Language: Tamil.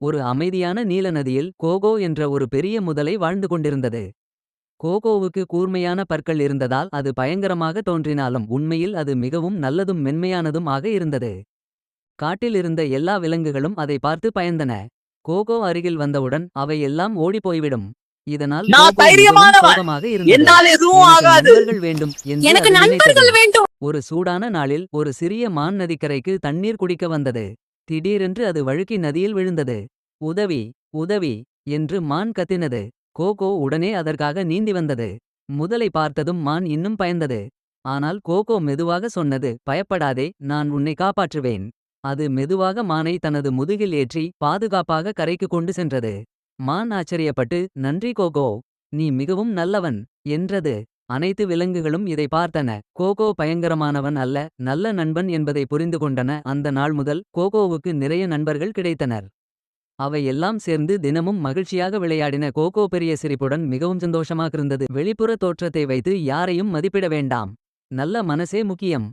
ஒரு அமைதியான நீல நதியில் கோகோ என்ற ஒரு பெரிய முதலை வாழ்ந்து கொண்டிருந்தது. கோகோவுக்கு கூர்மையான பற்கள் இருந்ததால் அது பயங்கரமாக தோன்றினாலும் உண்மையில் அது மிகவும் நல்லதும் மென்மையானதும் ஆக இருந்தது. காட்டில் இருந்த எல்லா விலங்குகளும் அதை பார்த்து பயந்தன. கோகோ அருகில் வந்தவுடன் அவை எல்லாம் ஓடிப்போய்விடும். இதனால் நான் கோகோ மிகவும் தைரியமானவன். சோகமாக இருந்தது. என்னால் எதுவும் எனக்கு ஆகாது. நண்பர்கள் வேண்டும் என்று எனக்கு அது நினைத்தது. நண்பர்கள் வேண்டும். ஒரு சூடான நாளில் ஒரு சிறிய மான் நதிக்கரைக்கு தண்ணீர் குடிக்க வந்தது. திடீரென்று அது வழுக்கி நதியில் விழுந்தது. உதவி, உதவி என்று மான் கத்தினது. கோகோ உடனே அதற்காக நீந்தி வந்தது. முதலை பார்த்ததும் மான் இன்னும் பயந்தது. ஆனால் கோகோ மெதுவாக சொன்னது, பயப்படாதே, நான் உன்னை காப்பாற்றுவேன். அது மெதுவாக மானை தனது முதுகில் ஏற்றி பாதுகாப்பாக கரைக்கு கொண்டு சென்றது. மான் ஆச்சரியப்பட்டு, நன்றி கோகோ, நீ மிகவும் நல்லவன் என்றது. அனைத்து விலங்குகளும் இதை பார்த்தன. கோகோ பயங்கரமானவன் அல்ல, நல்ல நண்பன் என்பதை புரிந்து கொண்டன. அந்த நாள் முதல் கோகோவுக்கு நிறைய நண்பர்கள் கிடைத்தனர். அவை எல்லாம் சேர்ந்து தினமும் மகிழ்ச்சியாக விளையாடின. கோகோ பெரிய சிரிப்புடன் மிகவும் சந்தோஷமாக இருந்தது. வெளிப்புற தோற்றத்தை வைத்து யாரையும் மதிப்பிட வேண்டாம். நல்ல மனசே முக்கியம்.